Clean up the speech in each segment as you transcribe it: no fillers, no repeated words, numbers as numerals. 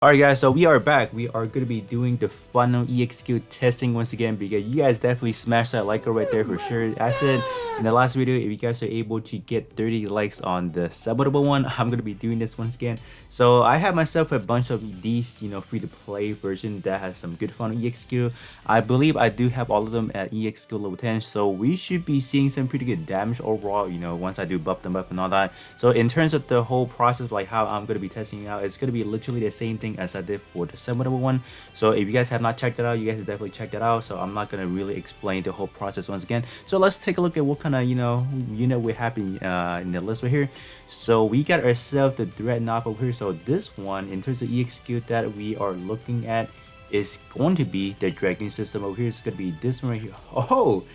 Alright guys, so we are back. We are going to be doing the funnel EXQ testing once again because you guys definitely smashed that like right there for sure. I said in the last video, if you guys are able to get 30 likes on the summable one, I'm going to be doing this once again. So I have myself a bunch of these, free to play version that has some good funnel EXQ. I believe I do have all of them at EXQ level 10, so we should be seeing some pretty good damage overall, once I do buff them up and all that. So in terms of the whole process, like how I'm going to be testing it out, it's going to be literally the same thing as I did for the summable one. So if you guys have not checked it out, you guys should definitely check that out. So I'm not gonna really explain the whole process once again. So let's take a look at what kind of unit we have in the list right here. So we got ourselves the dreadnought over here. So this one, in terms of EXQ that we are looking at, is going to be the dragon system over here. It's gonna be this one right here. Oh,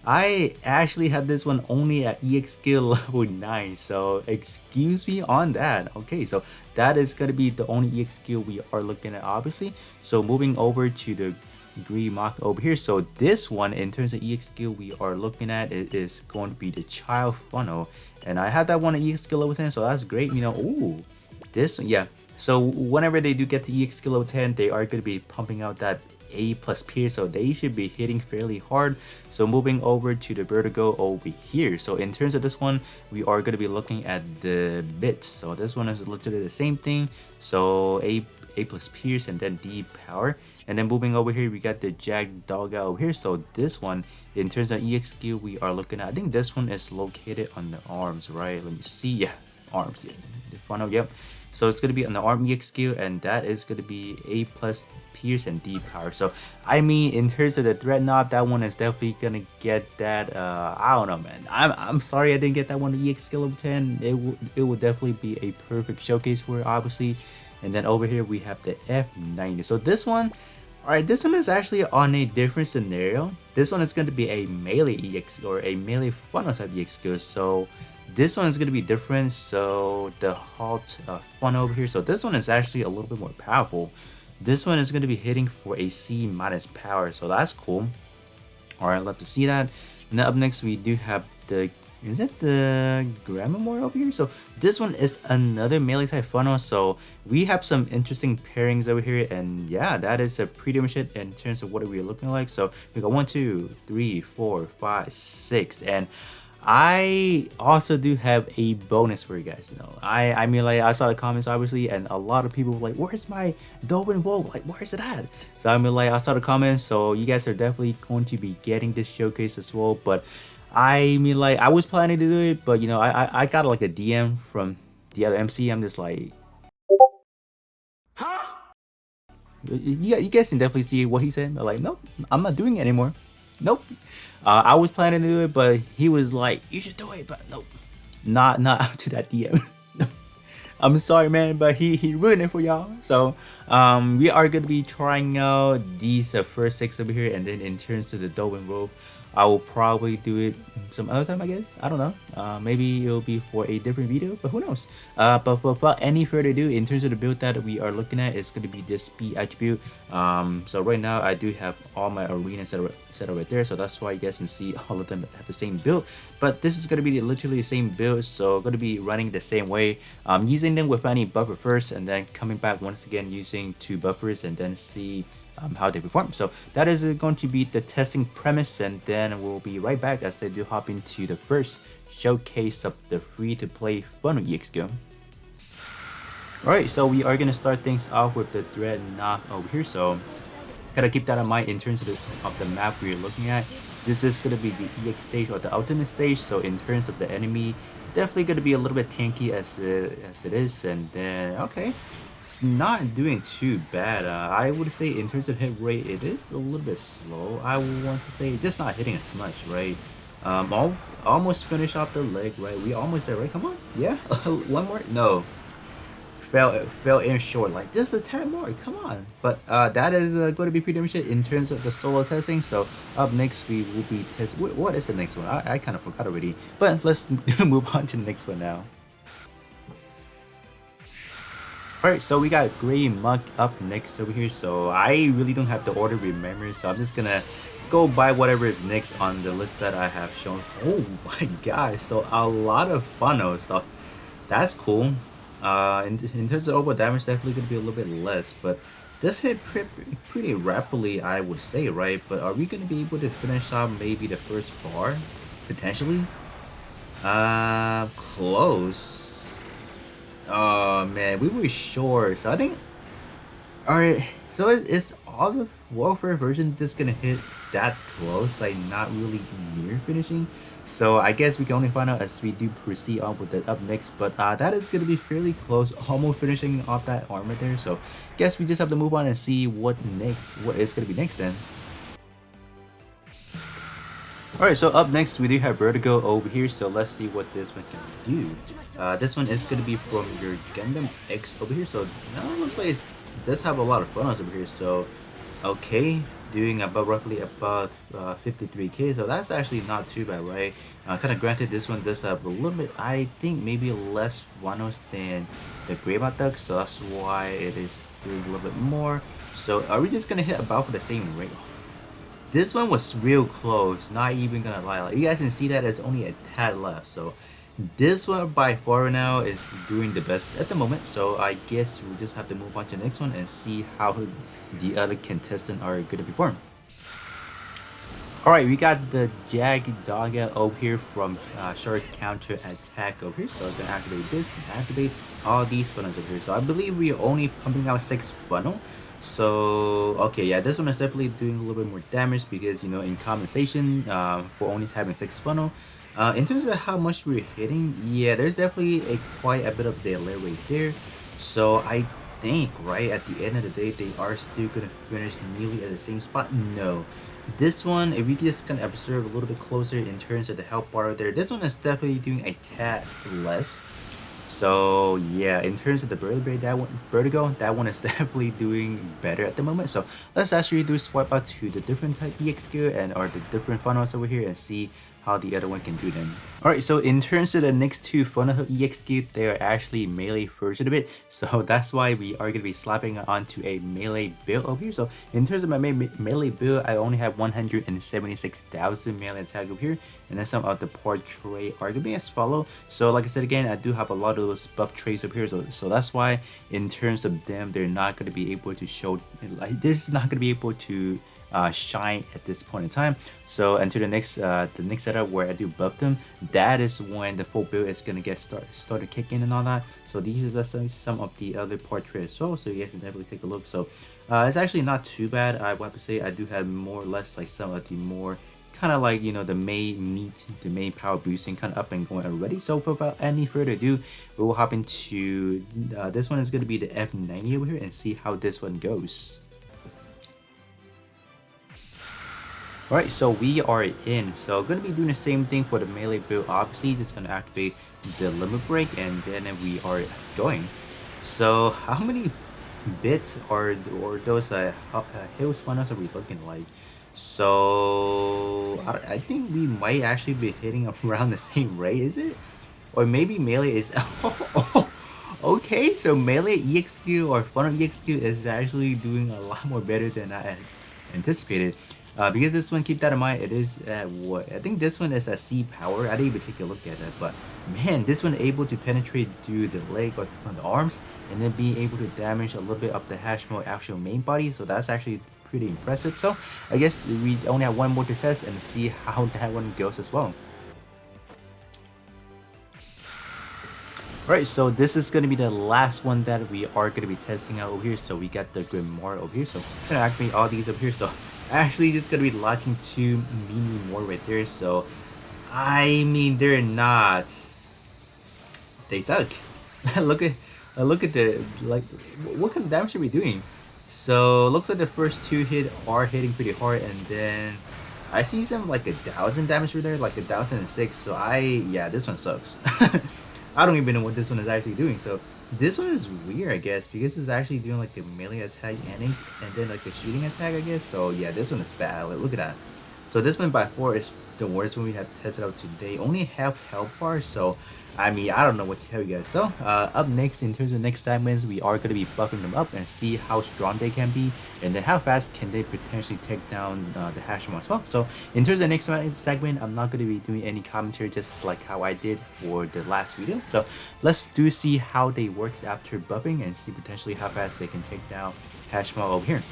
I actually have this one only at EXQ level 9, so excuse me on that. Okay, so that is going to be the only EXQ we are looking at, obviously. So moving over to the green mock over here. So this one, in terms of EXQ we are looking at, it is going to be the child funnel. And I have that one at EXQ level 10, so that's great. Oh, this, yeah. So whenever they do get to EXQ level 10, they are going to be pumping out that A+ pierce, so they should be hitting fairly hard. So moving over to the vertigo over here. So in terms of this one, we are going to be looking at the bits. So this one is literally the same thing. So A+ pierce and then D power. And then moving over here, we got the Jag Dog over here. So this one, in terms of EXQ, we are looking at, I think this one is located on the arms, right? Let me see. Yeah, arms. Yeah, the funnel. Yep. So it's going to be on the arm EXQ, and that is going to be A+ pierce and D power. So I mean, in terms of the dreadnought, that one is definitely gonna get that. I don't know, man. I'm sorry I didn't get that one to EXQ level 10. It would definitely be a perfect showcase for it, obviously. And then over here we have the F90. So this one, alright, this one is actually on a different scenario. This one is going to be a melee EX or a melee funnel type EXQ. So this one is going to be different. So the halt funnel over here. So this one is actually a little bit more powerful. This one is going to be hitting for a C- power. So that's cool. Alright, love to see that. And then up next we do have the, is it the Grand Memorial over here? So this one is another melee type funnel. So we have some interesting pairings over here, and yeah, that is a pretty much it in terms of what we're looking like. So we got 1, 2, 3, 4, 5, 6, and I also do have a bonus for you guys. I mean, like, I saw the comments obviously, and a lot of people were like, where's my Dolphin Vogue? Like, where's it at? So I mean, like, I saw the comments, so you guys are definitely going to be getting this showcase as well. But I mean, like, I was planning to do it, but I got like a DM from the other MC. I'm just like, you guys can definitely see what he said. I'm like, nope, I'm not doing it anymore. Nope. I was planning to do it, but he was like, you should do it, but nope. Not out to that DM. I'm sorry, man, but he ruined it for y'all. So we are gonna be trying out these first 6 over here, and then in terms of the Dolphin Robe, I will probably do it some other time, I guess. I don't know. Maybe it'll be for a different video, but who knows? But without any further ado, in terms of the build that we are looking at, it's going to be this speed attribute. So right now, I do have all my arenas set up right there. So that's why you guys can see all of them have the same build. But this is going to be literally the same build. So going to be running the same way. Using them with any buffer first, and then coming back once again using 2 buffers, and then see how they perform. So that is going to be the testing premise, and then we'll be right back as they do hop into the first showcase of the free-to-play funnel EXQ. Alright, so we are going to start things off with the dreadnought over here. So gotta keep that in mind in terms of the map we're looking at. This is going to be the EX stage or the ultimate stage. So in terms of the enemy, definitely going to be a little bit tanky as it is. And then okay, it's not doing too bad. I would say in terms of hit rate, it is a little bit slow. I would want to say it's just not hitting as much, right? Almost finish off the leg, right? We almost there, right? Come on, yeah. One more, no. Fell in short, like just a tad more. Come on, but that is going to be pretty much it in terms of the solo testing. So up next we will be testing. What is the next one? I kind of forgot already. But let's move on to the next one now. Alright, so we got Grey Muck up next over here. So I really don't have the order remembered, so I'm just gonna go by whatever is next on the list that I have shown. Oh my gosh, so a lot of funnels. So that's cool. In terms of overall damage, definitely gonna be a little bit less, but does hit pretty rapidly, I would say, right? But are we gonna be able to finish off maybe the first bar potentially? Close. Oh man, we were sure. So I think, alright, so is all the warfare version just gonna hit that close, like not really near finishing? So I guess we can only find out as we do proceed on with it up next, but that is gonna be fairly close, almost finishing off that armor there. So guess we just have to move on and see what is gonna be next then. Alright, so up next we do have Vertigo over here, so let's see what this one can do. This one is going to be from your Gundam X over here, so now it looks like it does have a lot of funnels over here, so okay, doing about roughly about 53k, so that's actually not too bad, right? Kind of granted, this one does have a little bit, I think maybe less funnels than the Greymouth Duck, so that's why it is doing a little bit more. So are we just going to hit about for the same rate? This one was real close, not even gonna lie. Like, you guys can see that there's only a tad left. So this one by far now is doing the best at the moment. So I guess we'll just have to move on to the next one and see how the other contestants are gonna perform. Alright, we got the Jagdaga over here from Shar's counter attack over here. So I'm gonna activate this and activate all these funnels over here. So I believe we're only pumping out 6 funnel. So okay, yeah, this one is definitely doing a little bit more damage because, you know, in compensation for only having 6 funnel. In terms of how much we're hitting, yeah, there's definitely quite a bit of delay right there. So I think, right, at the end of the day, they are still gonna finish nearly at the same spot. No, this one, if we just kind of observe a little bit closer in terms of the health bar there, this one is definitely doing a tad less. So yeah, in terms of the Vertigo, that one is definitely doing better at the moment. So let's actually do swipe out to the different type EXQ and or the different funnels over here and see how the other one can do them. Alright, so in terms of the next 2 funnel EXQ, they are actually melee version of it. So that's why we are going to be slapping onto a melee build over here. So in terms of my melee build, I only have 176,000 melee attack over here. And then some of the portrait are going to be as follow. So like I said again, I do have a lot of those buff traits up here. So that's why in terms of them, they're not going to be able to show, like this is not going to be able to shine at this point in time. So until the next setup where I do buff them, that is when the full build is gonna get started kicking and all that. So these are some of the other portraits as well, so you guys can definitely take a look. So it's actually not too bad. I will have to say I do have more or less like some of the more kind of like, you know, the main power boosting kind of up and going already. So without any further ado, we will hop into this one is going to be the F90 over here and see how this one goes. Alright, so we are in. So gonna be doing the same thing for the melee build, obviously. Just gonna activate the limit break and then we are going. So how many bits or those hill spawners are we looking like? So I think we might actually be hitting around the same rate, is it? Or maybe melee is okay, so melee EXQ or funnel EXQ is actually doing a lot more better than I anticipated. Because this one, keep that in mind, it is at what? I think this one is at C power. I didn't even take a look at that, but man, this one able to penetrate through the leg or on the arms and then be able to damage a little bit of the Hashmo actual main body. So that's actually pretty impressive. So I guess we only have one more to test and see how that one goes as well. Alright, so this is going to be the last one that we are going to be testing out over here. So we got the Grimoire over here. So I'm going to activate all these over here. So actually, this is going to be launching 2 mini more right there. So, I mean, they're not. They suck. look at the, like, what kind of damage are we doing? So, looks like the first 2 are hitting pretty hard. And then, I see some, like, 1,000 damage right there. Like, 1,006. So, yeah, this one sucks. I don't even know what this one is actually doing. So, this one is weird, I guess, because it's actually doing like a melee attack and then like a shooting attack, I guess. So yeah, this one is bad. Like, look at that. So this one by far is the worst one we had tested out today. Only have health bar, so I mean, I don't know what to tell you guys. So up next, in terms of next segments, we are going to be buffing them up and see how strong they can be, and then how fast can they potentially take down the Hashimo as well. So in terms of the next segment, I'm not going to be doing any commentary, just like how I did for the last video. So let's see how they works after buffing and see potentially how fast they can take down Hashimo over here.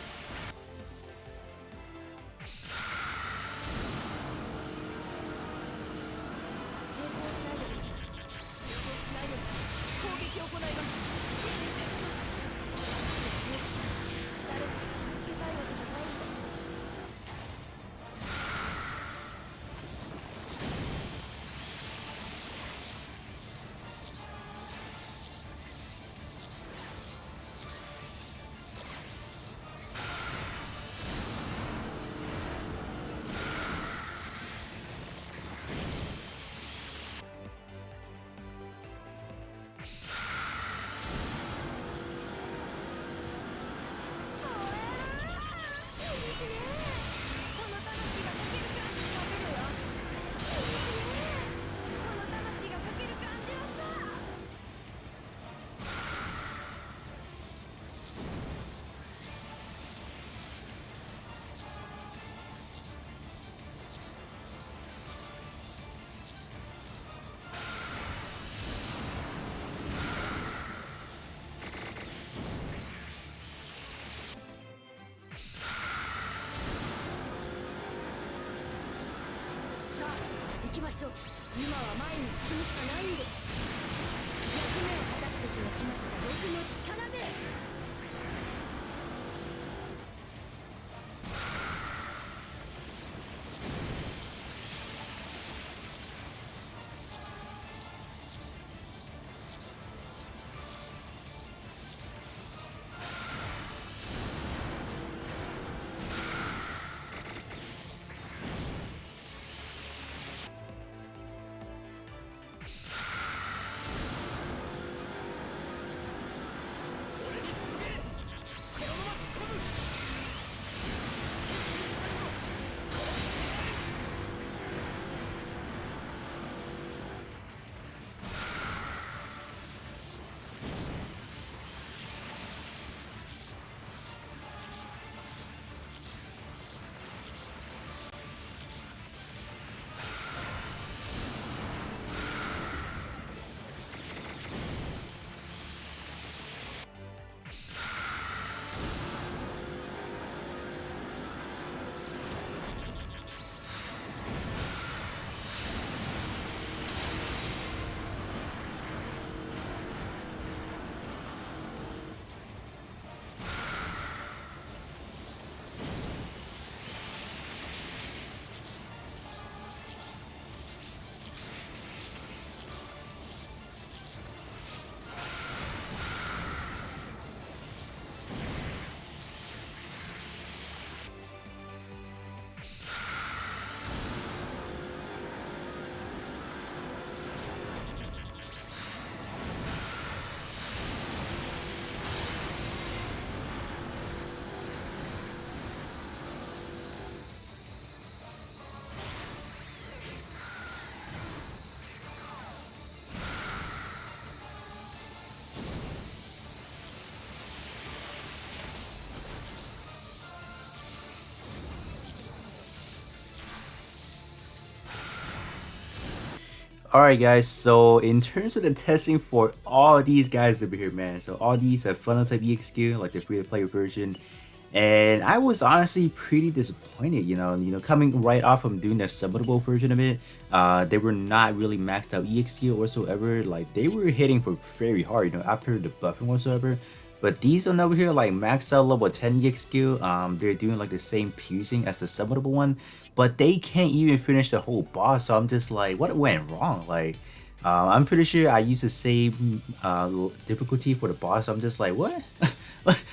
Alright guys, so in terms of the testing for all these guys over here, man, so all these are funnel type EXQ, like the free to play version, and I was honestly pretty disappointed, you know, coming right off from doing the summable version of it. They were not really maxed out EXQ whatsoever, like they were hitting for very hard, you know, after the buffing whatsoever. But these one over here, like maxed out level 10 EXQ, they're doing like the same piercing as the summonable one, but they can't even finish the whole boss. So I'm just like, what went wrong? Like, I'm pretty sure I used the same difficulty for the boss. So I'm just like, what?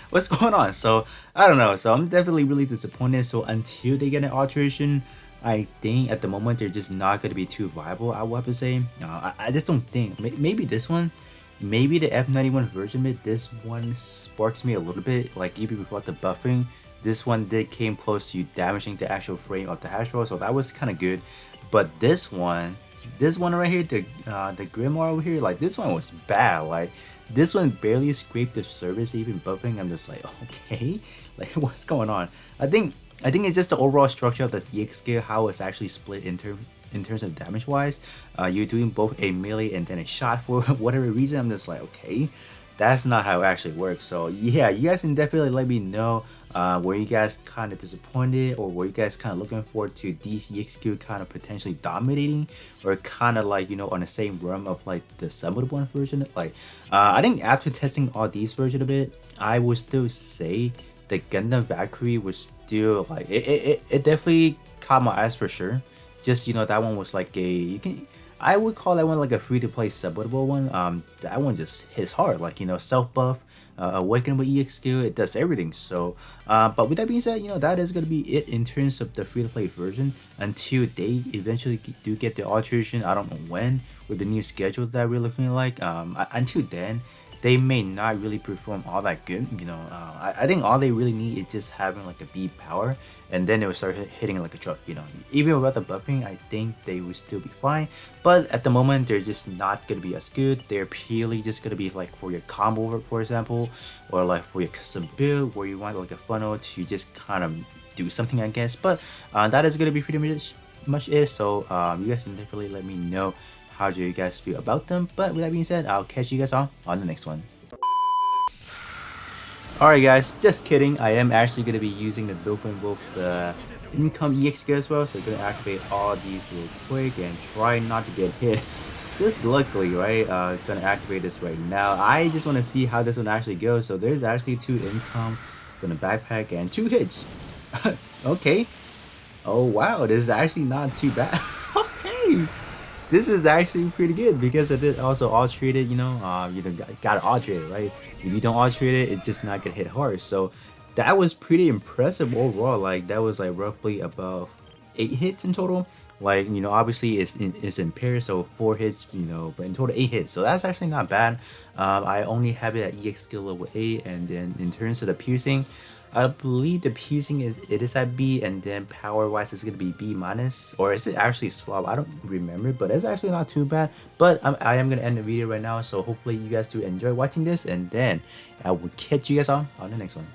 What's going on? So I don't know. So I'm definitely really disappointed. So until they get an alteration, I think at the moment they're just not going to be too viable, I would have to say. I just don't think. Maybe this one. maybe the F91 version of it, this one sparks me a little bit, like even without the buffing. This one did came close to damaging the actual frame of the hash roll, so that was kind of good. But this one right here, the Grimoire over here, like this one was bad. Like this one barely scraped the surface, even buffing. I'm just like, okay, like what's going on? I think it's just the overall structure of the EX skill, how it's actually split in terms of damage wise. You're doing both a melee and then a shot for whatever reason. I'm just like, okay, that's not how it actually works. So yeah, you guys can definitely let me know were you guys kind of disappointed, or were you guys kind of looking forward to these EXQ kind of potentially dominating, or kind of like, you know, on the same realm of like the summable one version. Like I think after testing all these versions of it, I would still say the Gundam Valkyrie was still like it definitely caught my eyes for sure. Just, you know, that one was like I would call that one like a free-to-play subbable one. That one just hits hard, like, you know, self-buff, awaken with EX skill, it does everything. So but with that being said, you know, that is gonna be it in terms of the free-to-play version until they eventually do get the alteration. I don't know when, with the new schedule that we're looking like. Until then, they may not really perform all that good. You know, I think all they really need is just having like a B power, and then they will start hitting like a truck. You know, even without the buffing, I think they will still be fine. But at the moment, they're just not gonna be as good. They're purely just gonna be like for your combo, for example, or like for your custom build, where you want like a funnel to just kind of do something, I guess. But that is gonna be pretty much it. So you guys can definitely let me know how do you guys feel about them. But with that being said, I'll catch you guys on the next one. Alright guys, just kidding. I am actually going to be using the Dopamine Wolf's income EX as well. So I'm going to activate all these real quick and try not to get hit. Just luckily, right? Going to activate this right now. I just want to see how this one actually goes. So there's actually 2 income from the backpack and 2 hits. Okay. Oh wow, this is actually not too bad. Okay. This is actually pretty good because I did also alterate it, you know, gotta alterate it, right? If you don't alterate it, it's just not gonna hit hard. So that was pretty impressive overall. Like that was like roughly about 8 hits in total. Like, you know, obviously it's in pairs, so 4 hits, you know, but in total 8 hits. So that's actually not bad. I only have it at EX skill level 8, and then in terms of the piercing, I believe the piercing is at B, and then power wise it's gonna be B minus, or is it actually swap? I don't remember, but it's actually not too bad. But I am gonna end the video right now, so hopefully you guys do enjoy watching this, and then I will catch you guys on the next one.